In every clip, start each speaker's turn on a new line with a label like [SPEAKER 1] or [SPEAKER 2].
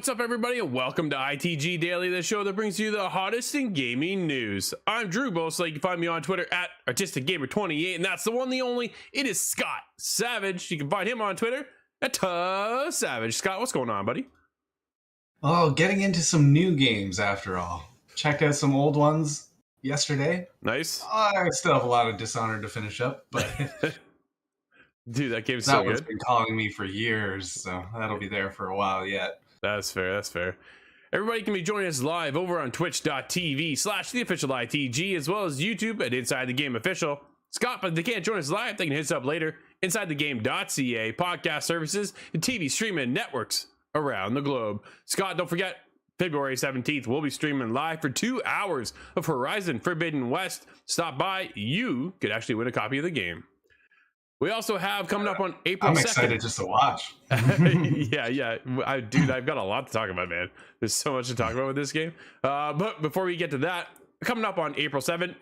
[SPEAKER 1] What's up, everybody, and welcome to ITG Daily, the show that brings you the hottest in gaming news. I'm Drew Bosley. You can find me on Twitter at ArtisticGamer28, and that's the one, the only. It is Scott Savage. You can find him on Twitter at Savage. Scott, what's going on, buddy?
[SPEAKER 2] Oh, getting into some new games after all. Checked out some old ones yesterday.
[SPEAKER 1] Nice.
[SPEAKER 2] I still have a lot of Dishonored to finish up, but
[SPEAKER 1] dude, that game's
[SPEAKER 2] that
[SPEAKER 1] so
[SPEAKER 2] one's
[SPEAKER 1] good.
[SPEAKER 2] been calling me for years, so that'll be there for a while yet.
[SPEAKER 1] That's fair. That's fair. Everybody can be joining us live over on twitch.tv/theofficial ITG, as well as YouTube at Inside the Game Official. Scott, but they can't join us live. They can hit us up later. InsideTheGame.ca, podcast services, and TV streaming networks around the globe. Scott, don't forget, February 17th, we'll be streaming live for 2 hours of Horizon Forbidden West. Stop by. You could actually win a copy of the game. We also have coming up on April 2nd.
[SPEAKER 2] I'm excited just to watch.
[SPEAKER 1] Yeah. Dude, I've got a lot to talk about, man. There's so much to talk about with this game. But before we get to that, coming up on April 2nd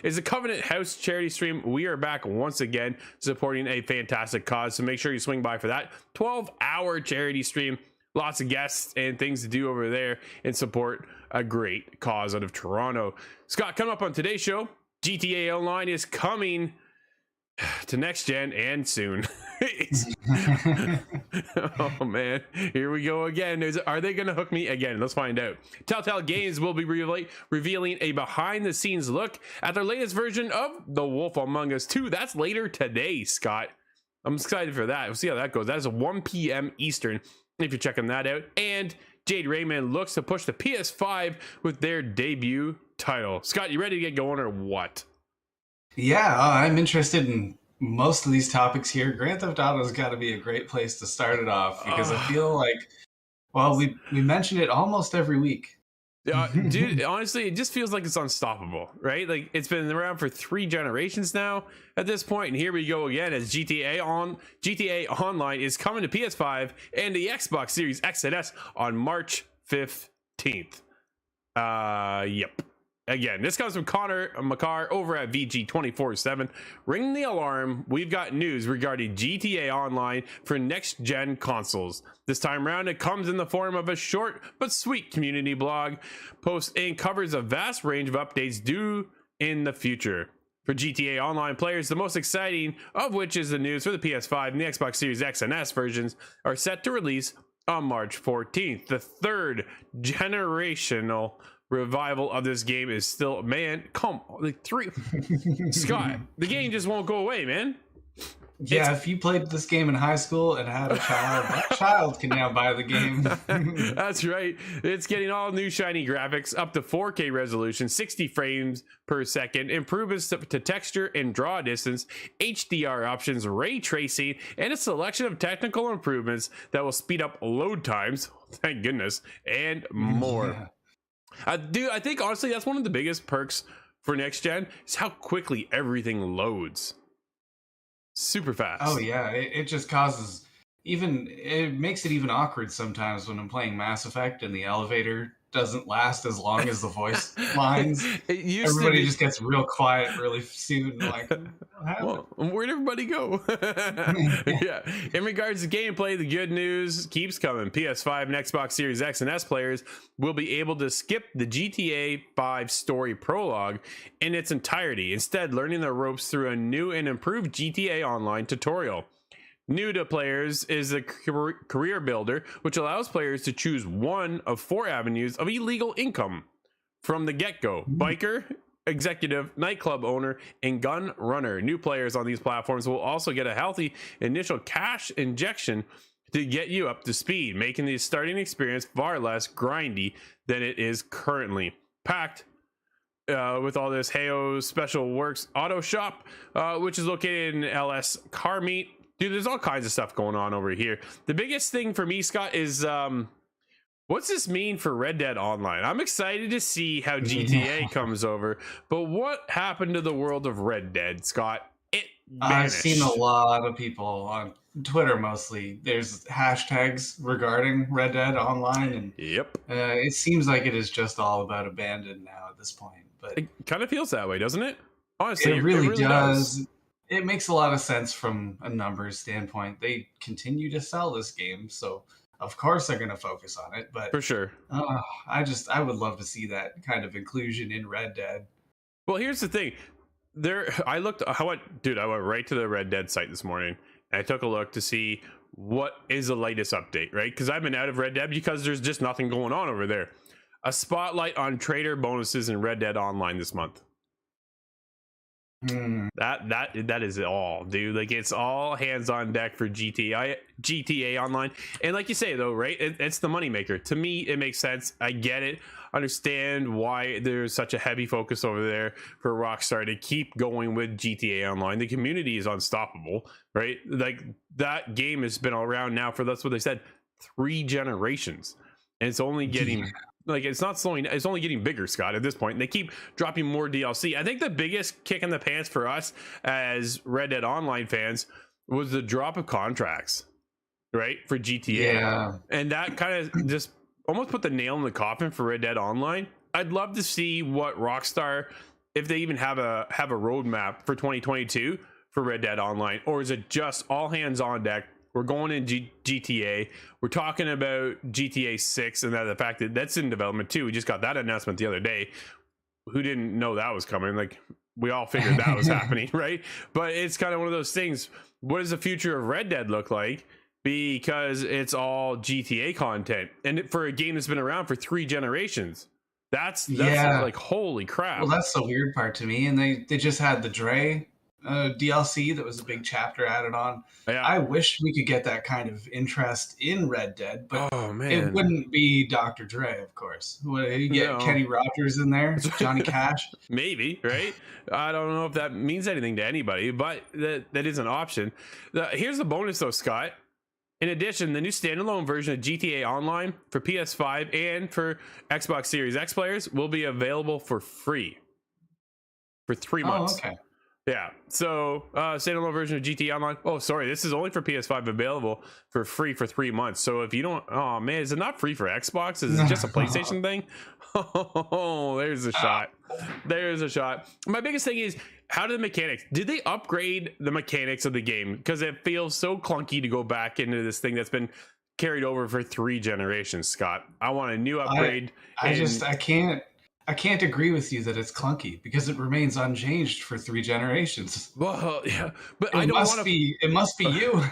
[SPEAKER 1] is the Covenant House charity stream. We are back once again supporting a fantastic cause, so make sure you swing by for that 12-hour charity stream. Lots of guests and things to do over there and support a great cause out of Toronto. Scott, coming up on today's show, GTA Online is coming to next gen and soon. Oh man, here we go again. Are they gonna hook me again? Let's find out. Telltale Games will be revealing a behind the scenes look at their latest version of The Wolf Among Us 2. That's later today, Scott. I'm excited for that. We'll see how that goes. That is 1 p.m. Eastern if you're checking that out. And Jade Raymond looks to push the PS5 with their debut title. Scott, you ready to get going or what?
[SPEAKER 2] Yeah, I'm interested in most of these topics here. Grand Theft Auto has got to be a great place to start it off because I feel like, well, we mention it almost every week.
[SPEAKER 1] Dude, honestly, it just feels like it's unstoppable, right? Like it's been around for 3 generations now at this point, and here we go again as GTA Online is coming to PS5 and the Xbox Series X and S on March 15th. Yep. Again, this comes from Connor McCarr over at VG247. Ring the alarm. We've got news regarding GTA Online for next-gen consoles. This time around, it comes in the form of a short but sweet community blog post and covers a vast range of updates due in the future. For GTA Online players, the most exciting of which is the news for the PS5 and the Xbox Series X and S versions are set to release on March 14th. The third generational revival of this game is still, man, come on, like 3 Scott, the game just won't go away, man.
[SPEAKER 2] Yeah, if you played this game in high school and had a child, that child can now buy the game.
[SPEAKER 1] That's right. It's getting all new shiny graphics, up to 4K resolution, 60 frames per second, improvements to texture and draw distance, HDR options, ray tracing, and a selection of technical improvements that will speed up load times, thank goodness, and more.
[SPEAKER 2] Yeah.
[SPEAKER 1] Dude, I think honestly that's one of the biggest perks for next gen is how quickly everything loads. Super fast.
[SPEAKER 2] Oh yeah, it just causes it makes it even awkward sometimes when I'm playing Mass Effect and the elevator doesn't last as long as the voice lines. Everybody just gets real quiet really soon. Like,
[SPEAKER 1] well, where'd everybody go? Yeah. In regards to gameplay, the good news keeps coming. PS5 and Xbox Series X and S players will be able to skip the GTA 5 story prologue in its entirety, instead learning the ropes through a new and improved GTA Online tutorial. New to players is a career builder, which allows players to choose one of 4 avenues of illegal income from the get-go: biker, executive, nightclub owner, and gun runner. New players on these platforms will also get a healthy initial cash injection to get you up to speed, making the starting experience far less grindy than it is currently. Packed with all this Heyo Special Works Auto Shop, which is located in LS Car Meet. Dude, there's all kinds of stuff going on over here. The biggest thing for me, Scott, is what's this mean for Red Dead Online? I'm excited to see how GTA comes over, but what happened to the world of Red Dead, Scott? It vanished.
[SPEAKER 2] I've seen a lot of people on Twitter mostly. There's hashtags regarding Red Dead Online, and
[SPEAKER 1] Yep.
[SPEAKER 2] It seems like it is just all about abandoned now at this point. But
[SPEAKER 1] It kind of feels that way, doesn't it? Honestly,
[SPEAKER 2] it really does. It makes a lot of sense from a numbers standpoint. They continue to sell this game, so of course they're going to focus on it. But
[SPEAKER 1] For sure.
[SPEAKER 2] I would love to see that kind of inclusion in Red Dead.
[SPEAKER 1] Well, here's the thing. I went right to the Red Dead site this morning, and I took a look to see what is the latest update, right? Because I've been out of Red Dead because there's just nothing going on over there. A spotlight on trader bonuses in Red Dead Online this month. That is it all, dude. Like, it's all hands on deck for GTA Online. And like you say though, right, it's the moneymaker. To me, it makes sense. I get it. understand why there's such a heavy focus over there for Rockstar to keep going with GTA Online. The community is unstoppable, right? Like, that game has been around now for, that's what they said, 3 generations, and it's only getting like, it's not slowing, it's only getting bigger, Scott, at this point. And they keep dropping more DLC. I think the biggest kick in the pants for us as Red Dead Online fans was the drop of contracts, right, for GTA.
[SPEAKER 2] Yeah.
[SPEAKER 1] And that kind of just almost put the nail in the coffin for Red Dead Online. I'd love to see what Rockstar, if they even have a roadmap for 2022 for Red Dead Online, or is it just all hands on deck? We're going in GTA. We're talking about GTA 6 and the fact that that's in development too. We just got that announcement the other day. Who didn't know that was coming? Like, we all figured that was happening, right? But it's kind of one of those things. What does the future of Red Dead look like? Because it's all GTA content, and for a game that's been around for 3 generations, that's like, holy crap.
[SPEAKER 2] Well, that's the weird part to me. And they just had the Dre DLC that was a big chapter added on.
[SPEAKER 1] Yeah.
[SPEAKER 2] I wish we could get that kind of interest in Red Dead, but it wouldn't be Dr. Dre, of course. You get Kenny Rogers in there, Johnny Cash.
[SPEAKER 1] Maybe, right? I don't know if that means anything to anybody, but that is an option. Here's the bonus though, Scott. In addition, the new standalone version of GTA Online for PS5 and for Xbox Series X players will be available for free for 3 months.
[SPEAKER 2] Oh, okay.
[SPEAKER 1] Yeah, so standalone version of GTA Online. Oh, sorry, this is only for PS5, available for free for 3 months. So if you don't, oh man, is it not free for Xbox? Is it just a PlayStation thing? Oh, there's a shot. There's a shot. My biggest thing is, how do the mechanics? Did they upgrade the mechanics of the game? Because it feels so clunky to go back into this thing that's been carried over for 3 generations, Scott. I want a new upgrade.
[SPEAKER 2] I can't agree with you that it's clunky, because it remains unchanged for 3 generations.
[SPEAKER 1] Well, yeah, but
[SPEAKER 2] it must be you.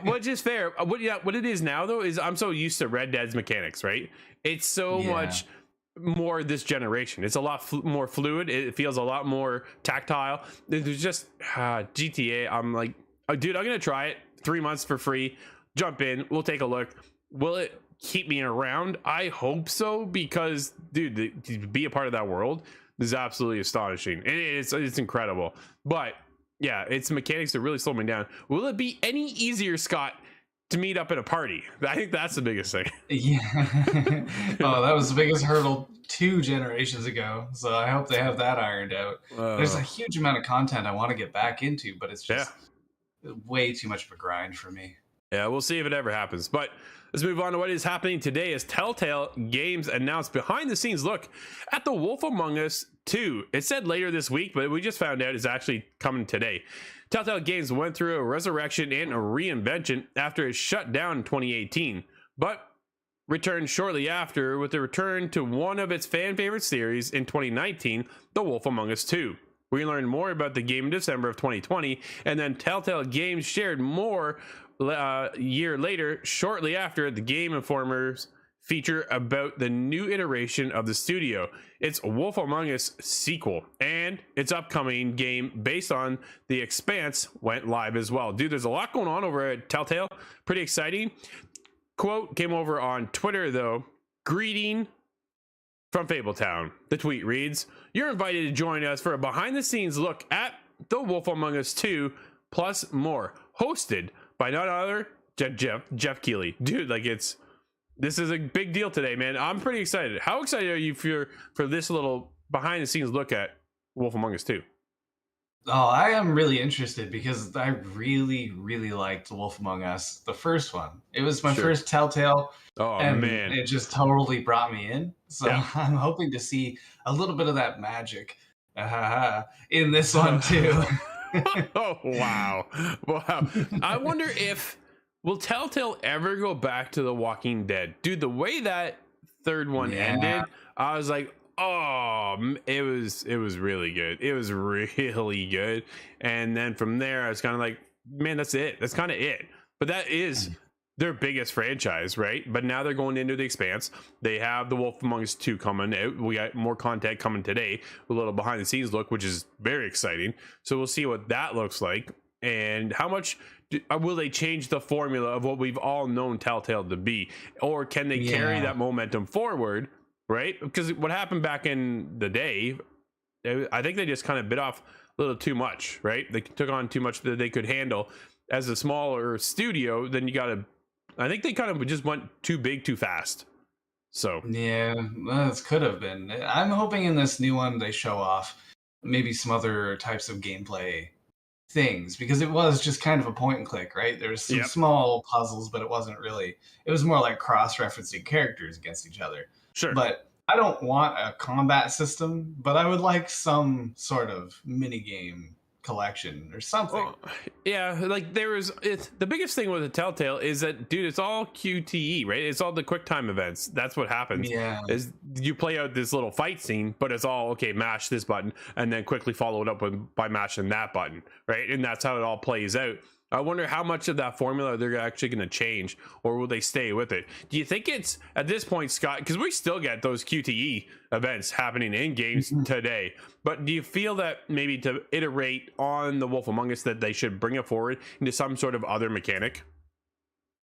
[SPEAKER 1] Which is fair. What it is now though is, I'm so used to Red Dead's mechanics, right? It's so much more this generation. It's a lot more fluid. It feels a lot more tactile. There's just GTA. I'm like, oh, dude, I'm gonna try it. 3 months for free. Jump in. We'll take a look. Will it keep me around? I hope so, because dude, to be a part of that world is absolutely astonishing. It's incredible. But yeah, its mechanics are really slowing me down. Will it be any easier, Scott, to meet up at a party? I think that's the biggest thing.
[SPEAKER 2] Yeah. Oh, that was the biggest hurdle 2 generations ago. So I hope they have that ironed out. There's a huge amount of content I want to get back into, but it's just way too much of a grind for me.
[SPEAKER 1] Yeah, we'll see if it ever happens. But let's move on to what is happening today, as Telltale Games announced behind-the-scenes look at The Wolf Among Us 2. It said later this week, but we just found out it's actually coming today. Telltale Games went through a resurrection and a reinvention after it shut down in 2018, but returned shortly after with the return to one of its fan-favorite series in 2019, The Wolf Among Us 2. We learned more about the game in December of 2020, and then Telltale Games shared more year later, shortly after, the Game Informer's feature about the new iteration of the studio. It's Wolf Among Us sequel, and its upcoming game based on The Expanse went live as well. Dude, there's a lot going on over at Telltale. Pretty exciting. Quote came over on Twitter though. Greeting from Fabletown. The tweet reads, "You're invited to join us for a behind-the-scenes look at The Wolf Among Us 2 plus more, hosted by none other Jeff Keighley." Dude, like, this is a big deal today, man. I'm pretty excited. How excited are you for this little behind the scenes look at Wolf Among Us 2?
[SPEAKER 2] Oh, I am really interested, because I really, really liked Wolf Among Us, the first one. It was my first Telltale.
[SPEAKER 1] Oh,
[SPEAKER 2] and
[SPEAKER 1] man.
[SPEAKER 2] It just totally brought me in. So I'm hoping to see a little bit of that magic in this one too.
[SPEAKER 1] Oh, wow. I wonder if will Telltale ever go back to The Walking Dead? Dude, the way that third one ended, I was like, oh, it was really good. It was really good. And then from there, I was kind of like, man, that's it. That's kind of it. But that is their biggest franchise, right? But now they're going into The Expanse. They have The Wolf Among Us 2 coming out. We got more content coming today, a little behind the scenes look, which is very exciting. So we'll see what that looks like, and how much will they change the formula of what we've all known Telltale to be, or can they carry that momentum forward right? Because what happened back in the day, I think they just kind of bit off a little too much, right? They took on too much that they could handle. As a smaller studio, then you got to, I think they kind of just went too big too fast. So
[SPEAKER 2] Yeah, that could have been. I'm hoping in this new one they show off maybe some other types of gameplay things, because it was just kind of a point and click, right? There was some
[SPEAKER 1] yep,
[SPEAKER 2] small puzzles, but it wasn't really. It was more like cross-referencing characters against each other.
[SPEAKER 1] sure.
[SPEAKER 2] But I don't want a combat system, but I would like some sort of mini game collection or something.
[SPEAKER 1] Well, yeah, like the biggest thing with the Telltale is that, dude, it's all QTE, right? It's all the quick time events. That's what happens.
[SPEAKER 2] Yeah.
[SPEAKER 1] Is you play out this little fight scene, but it's all okay, mash this button and then quickly follow it up by mashing that button, right? And that's how it all plays out. I wonder how much of that formula they're actually going to change, or will they stay with it? Do you think it's at this point, Scott? Because we still get those QTE events happening in games today. But do you feel that maybe to iterate on the Wolf Among Us that they should bring it forward into some sort of other mechanic?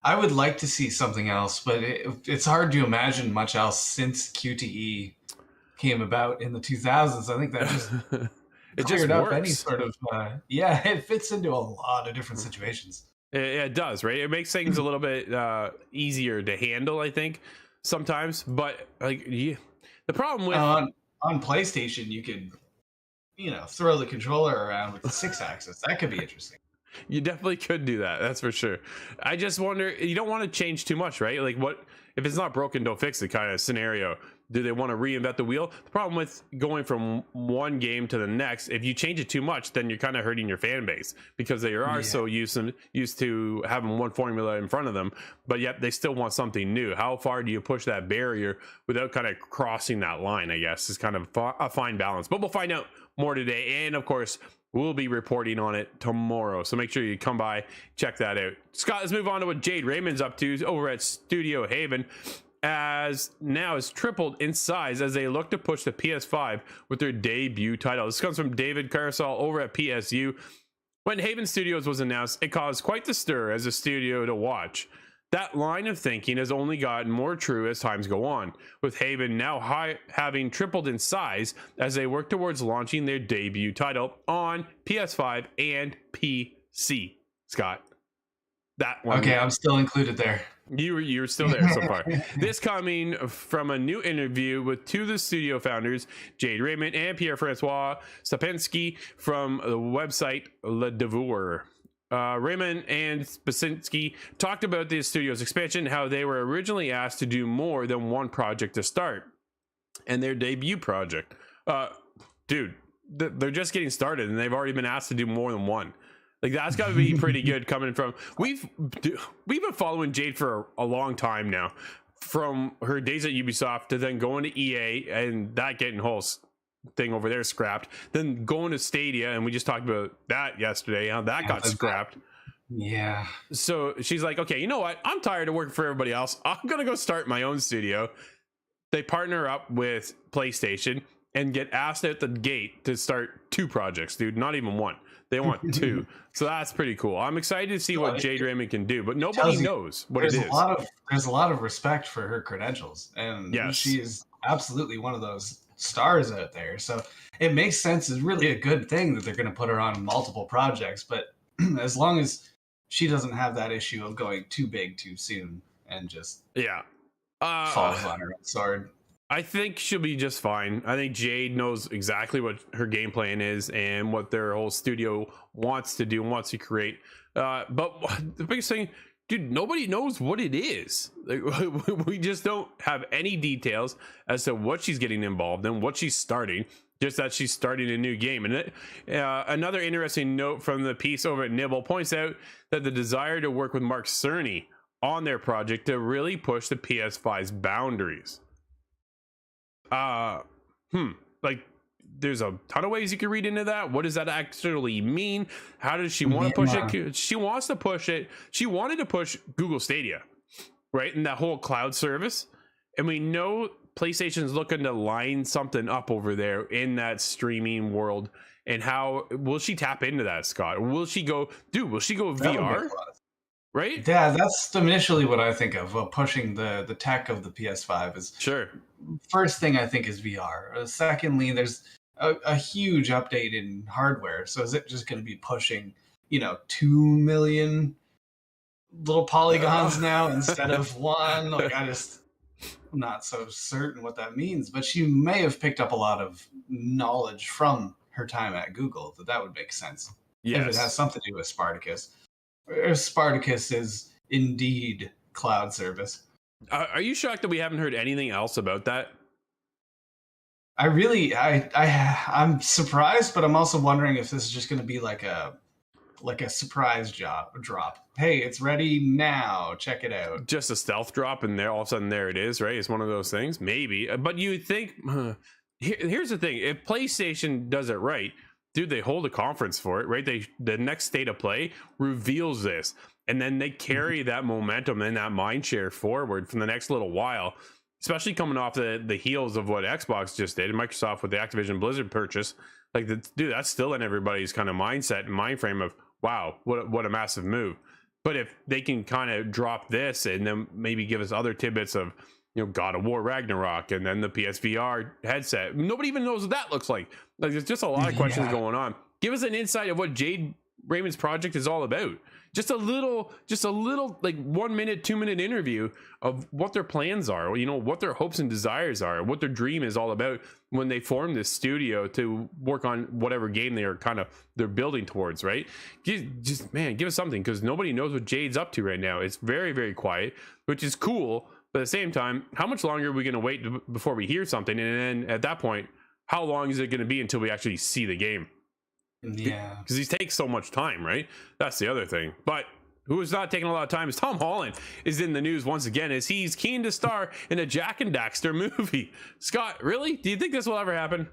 [SPEAKER 2] I would like to see something else, but it's hard to imagine much else since QTE came about in the 2000s. I think that just
[SPEAKER 1] It
[SPEAKER 2] cleared
[SPEAKER 1] just
[SPEAKER 2] up
[SPEAKER 1] works.
[SPEAKER 2] any sort of yeah, it fits into a lot of different situations.
[SPEAKER 1] It does, right? It makes things a little bit easier to handle, I think, sometimes. But like, the problem with
[SPEAKER 2] on PlayStation, you could throw the controller around with the 6-axis. That could be interesting.
[SPEAKER 1] you definitely could do that. That's for sure. I just wonder, you don't want to change too much, right? Like, what if it's not broken, don't fix it kind of scenario. Do they want to reinvent the wheel? The problem with going from one game to the next, if you change it too much, then you're kind of hurting your fan base, because they are so used to having one formula in front of them, but yet they still want something new. How far do you push that barrier without kind of crossing that line, I guess, is kind of a fine balance. But we'll find out more today. And of course, we'll be reporting on it tomorrow. So make sure you come by, check that out. Scott, let's move on to what Jade Raymond's up to over at Studio Haven, as now is tripled in size as they look to push the PS5 with their debut title. This comes from David Carsall over at PSU. When Haven Studios was announced, it caused quite the stir as a studio to watch. That line of thinking has only gotten more true as times go on, with Haven now having tripled in size as they work towards launching their debut title on PS5 and PC. Scott, that one.
[SPEAKER 2] Okay, I'm still included there.
[SPEAKER 1] You're still there so far. This coming from a new interview with two of the studio founders, Jade Raymond and Pierre-Francois Sapinski, from the website Le Devoir. Raymond and Spasinski talked about the studio's expansion, how they were originally asked to do more than one project to start, and their debut project. Dude, they're just getting started, and they've already been asked to do more than one. Like, that's got to be pretty good coming from... We've been following Jade for a long time now, from her days at Ubisoft to then going to EA and that getting whole thing over there scrapped, then going to Stadia, and we just talked about that yesterday, how that got scrapped.
[SPEAKER 2] Yeah.
[SPEAKER 1] So she's like, okay, you know what? I'm tired of working for everybody else. I'm going to go start my own studio. They partner up with PlayStation and get asked at the gate to start 2 projects, dude. Not even one. They want 2. So that's pretty cool. I'm excited to see what Jade Raymond can do, but nobody knows what it is.
[SPEAKER 2] There's a lot of respect for her credentials, and she is absolutely one of those stars out there. So it makes sense. It's really a good thing that they're going to put her on multiple projects, but as long as she doesn't have that issue of going too big too soon and just falls on her own sword.
[SPEAKER 1] I think she'll be just fine. I think Jade knows exactly what her game plan is and what their whole studio wants to do and wants to create. But the biggest thing, dude, nobody knows what it is. Like, we just don't have any details as to what she's getting involved in, what she's starting, just that she's starting a new game. And another interesting note from the piece over at Nibble points out that the desire to work with Mark Cerny on their project to really push the PS5's boundaries. Like, there's a ton of ways you can read into that. What does that actually mean? How does she want to push it? She wants to push it. She wanted to push Google Stadia, right? And that whole cloud service. And we know PlayStation's looking to line something up over there in that streaming world. And how will she tap into that, Scott? Will she go VR? right?
[SPEAKER 2] Yeah, that's initially what I think of. Well, pushing the tech of the PS5 is
[SPEAKER 1] Sure.
[SPEAKER 2] first thing I think is VR. Secondly, there's a huge update in hardware. So is it just going to be pushing, 2 million little polygons now instead of one? Like I'm not so certain what that means. But she may have picked up a lot of knowledge from her time at Google. That would make sense if it has
[SPEAKER 1] Yes.
[SPEAKER 2] something to do with Spartacus. Spartacus is indeed cloud service.
[SPEAKER 1] Are you shocked that we haven't heard anything else about that?
[SPEAKER 2] I'm surprised, but I'm also wondering if this is just going to be like a surprise drop. Hey, it's ready now. Check it out.
[SPEAKER 1] Just a stealth drop, and there all of a sudden there it is, right? It's one of those things, maybe. But you would think, here's the thing: if PlayStation does it right, dude, they hold a conference for it, right? The next state of play reveals this, and then they carry that momentum and that mind share forward from the next little while. Especially coming off the heels of what Xbox just did, Microsoft with the Activision Blizzard purchase. Like, dude, that's still in everybody's kind of mindset and mind frame of, wow, what a massive move. But if they can kind of drop this and then maybe give us other tidbits of, God of War Ragnarok and then the PSVR headset, nobody even knows what that looks like. Like, there's just a lot of questions going on. Give us an insight of what Jade Raymond's project is all about. Just a little like 1 minute, 2 minute interview of what their plans are, what their hopes and desires are, what their dream is all about when they form this studio to work on whatever game they're building towards, right? Give us something, because nobody knows what Jade's up to right now. It's very, very quiet, which is cool. But at the same time, how much longer are we going to wait before we hear something? And then at that point, how long is it going to be until we actually see the game?
[SPEAKER 2] Yeah,
[SPEAKER 1] because he takes so much time, right? That's the other thing. But who is not taking a lot of time is Tom Holland is in the news once again, as he's keen to star in a Jack and Daxter movie. Scott, really? Do you think this will ever happen?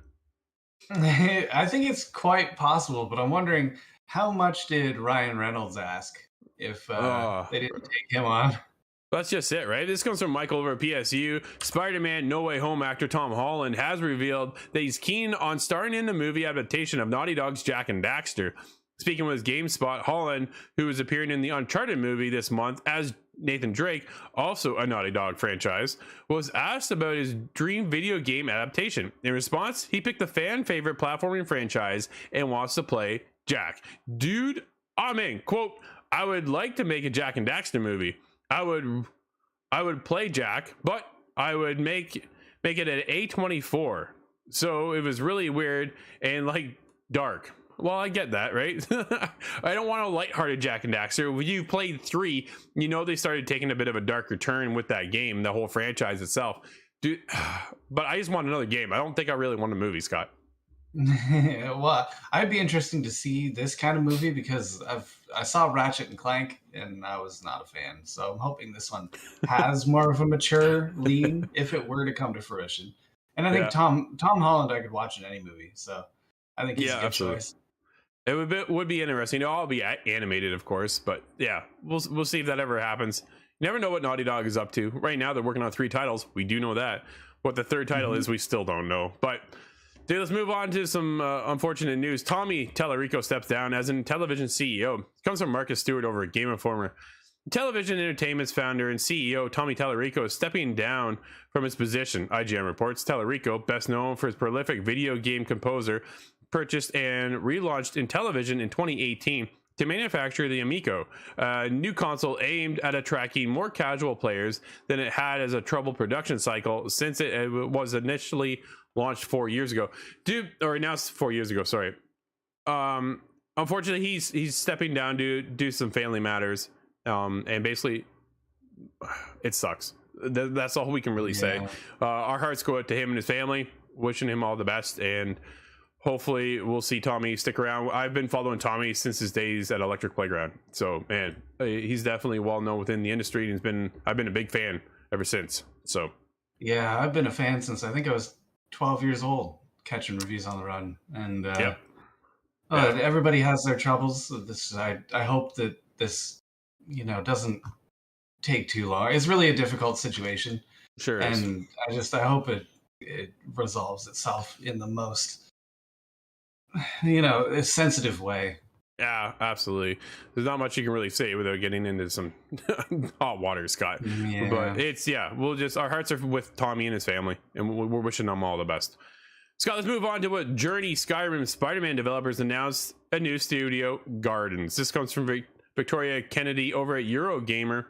[SPEAKER 2] I think it's quite possible, but I'm wondering, how much did Ryan Reynolds ask if they didn't take him on?
[SPEAKER 1] That's just it, right? This comes from Michael over at PSU. Spider-Man No Way Home actor Tom Holland has revealed that he's keen on starring in the movie adaptation of Naughty Dog's Jack and Daxter. Speaking with GameSpot, Holland, who is appearing in the Uncharted movie this month as Nathan Drake, also a Naughty Dog franchise, was asked about his dream video game adaptation. In response, he picked the fan favorite platforming franchise and wants to play Jack. Dude, I'm in. Quote, I would like to make a Jack and Daxter movie. I would play Jack, but I would make it at A24. So it was really weird and like dark. Well, I get that, right? I don't want a lighthearted Jack and Daxter. When you played 3, they started taking a bit of a darker turn with that game, the whole franchise itself. Dude, but I just want another game. I don't think I really want a movie, Scott.
[SPEAKER 2] Well, I'd be interesting to see this kind of movie because I saw Ratchet and Clank and I was not a fan. So I'm hoping this one has more of a mature lean if it were to come to fruition. And I think Tom Holland I could watch in any movie. So I think he's a good choice.
[SPEAKER 1] It would be interesting. It'll be animated, of course, but yeah, we'll see if that ever happens. You never know what Naughty Dog is up to. Right now, they're working on 3 titles. We do know that. What the third title is, we still don't know. But dude, let's move on to some unfortunate news. Tommy Tallarico steps down as a television CEO. It comes from Marcus Stewart over at Game Informer. Television Entertainment's founder and CEO Tommy Tallarico is stepping down from his position. IGN reports Tallarico, best known for his prolific video game composer, purchased and relaunched in television in 2018 to manufacture the Amico, a new console aimed at attracting more casual players than it had as a troubled production cycle since it was initially launched 4 years ago. Dude, or announced 4 years ago, sorry. Unfortunately, he's stepping down to do some family matters, and basically, it sucks. That's all we can really say. Our hearts go out to him and his family, wishing him all the best, and hopefully we'll see Tommy stick around. I've been following Tommy since his days at Electric Playground. So, man, he's definitely well known within the industry, and I've been a big fan ever since. So,
[SPEAKER 2] yeah, I've been a fan since I think I was 12 years old, catching reviews on the run. And everybody has their troubles. I hope that this, doesn't take too long. It's really a difficult situation.
[SPEAKER 1] Sure.
[SPEAKER 2] And I hope it resolves itself in the most a sensitive way.
[SPEAKER 1] Yeah, absolutely. There's not much you can really say without getting into some hot water, Scott.
[SPEAKER 2] Yeah.
[SPEAKER 1] But it's, yeah, our hearts are with Tommy and his family, and we're wishing them all the best. Scott, let's move on to what Journey, Skyrim, Spider-Man developers announced a new studio, Gardens. This comes from Victoria Kennedy over at Eurogamer.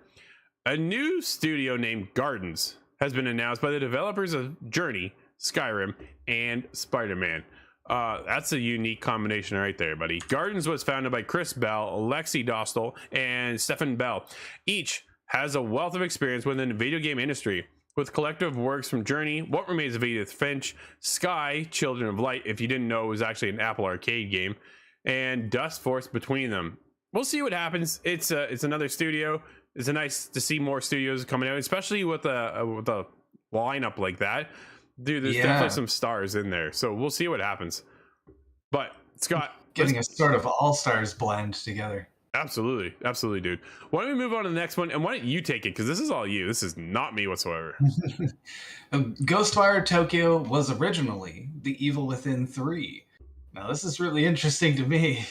[SPEAKER 1] A new studio named Gardens has been announced by the developers of Journey, Skyrim, and Spider-Man. That's a unique combination right there, buddy. Gardens was founded by Chris Bell, Alexi Dostal, and Stefan Bell. Each has a wealth of experience within the video game industry, with collective works from Journey, What Remains of Edith Finch, Sky, Children of Light, if you didn't know it was actually an Apple Arcade game, and Dust Force between them. We'll see what happens. It's another studio. It's nice to see more studios coming out, especially with a lineup like that. Dude, there's definitely some stars in there, so we'll see what happens. But Scott,
[SPEAKER 2] getting a sort of all-stars blend together.
[SPEAKER 1] Absolutely, dude. Why don't we move on to the next one, and why don't you take it, because this is all you. This is not me whatsoever.
[SPEAKER 2] Ghostwire Tokyo was originally The Evil Within 3. Now, this is really interesting to me.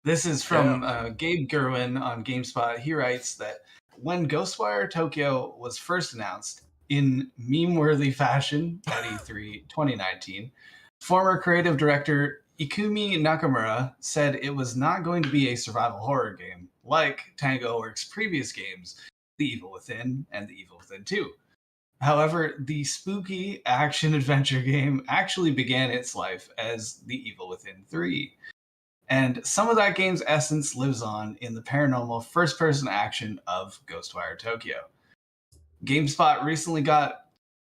[SPEAKER 2] This is from Gabe Gerwin on GameSpot. He writes that when Ghostwire Tokyo was first announced, in meme-worthy fashion at E3 2019, former creative director Ikumi Nakamura said it was not going to be a survival horror game like Tango Works' previous games, The Evil Within and The Evil Within 2. However, the spooky action-adventure game actually began its life as The Evil Within 3. And some of that game's essence lives on in the paranormal first-person action of Ghostwire Tokyo. GameSpot recently got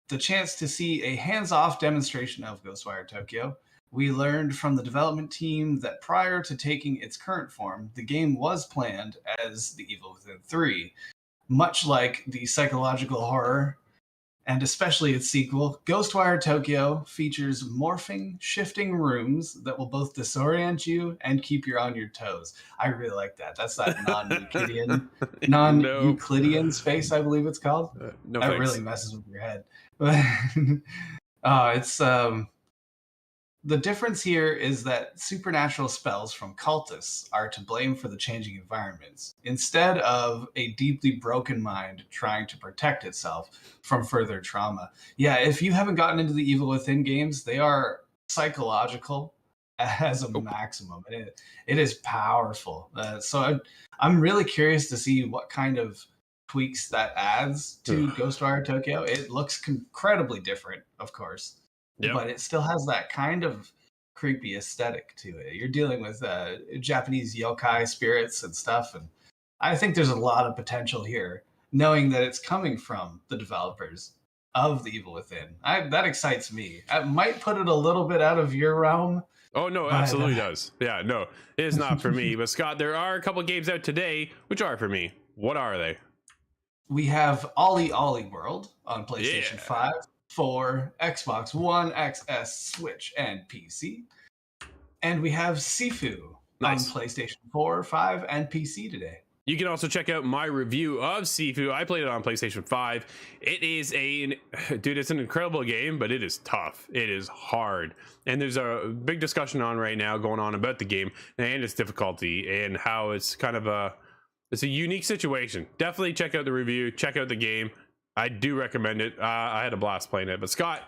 [SPEAKER 2] the chance to see a hands-off demonstration of Ghostwire Tokyo. We learned from the development team that prior to taking its current form, the game was planned as The Evil Within 3. Much like the psychological horror, and especially its sequel, Ghostwire Tokyo features morphing, shifting rooms that will both disorient you and keep you on your toes. I really like that. That's that non-Euclidean space, I believe it's called.
[SPEAKER 1] No,
[SPEAKER 2] that
[SPEAKER 1] thanks.
[SPEAKER 2] really messes with your head. It's the difference here is that supernatural spells from cultists are to blame for the changing environments, instead of a deeply broken mind trying to protect itself from further trauma. Yeah, if you haven't gotten into the Evil Within games, they are psychological as a maximum. It is powerful. So I'm really curious to see what kind of tweaks that adds to Ghostwire Tokyo. It looks incredibly different, of course. Yep. But it still has that kind of creepy aesthetic to it. You're dealing with Japanese yokai spirits and stuff, and I think there's a lot of potential here, knowing that it's coming from the developers of The Evil Within. That excites me. I might put it a little bit out of your realm.
[SPEAKER 1] Oh, no, absolutely does. Yeah, no, it is not for me. But Scott, there are a couple games out today which are for me. What are they?
[SPEAKER 2] We have Ollie Ollie World on PlayStation 5. 4, Xbox One, XS, Switch, and PC. And we have Sifu on PlayStation 4, 5, and PC today.
[SPEAKER 1] You can also check out my review of Sifu. I played it on PlayStation 5. It is it's an incredible game, but it is tough. It is hard. And there's a big discussion going on about the game and its difficulty and how it's kind of it's a unique situation. Definitely check out the review, check out the game. I do recommend it. I had a blast playing it. But Scott,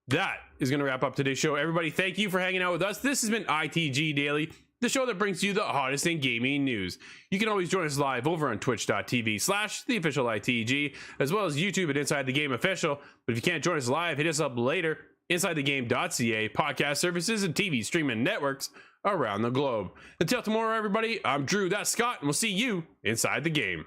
[SPEAKER 1] that is going to wrap up today's show. Everybody, thank you for hanging out with us. This has been ITG Daily, the show that brings you the hottest in gaming news. You can always join us live over on twitch.tv/theofficialitg, as well as YouTube at Inside the Game Official. But if you can't join us live, hit us up later. InsideTheGame.ca, podcast services, and TV streaming networks around the globe. Until tomorrow, everybody, I'm Drew, that's Scott, and we'll see you inside the game.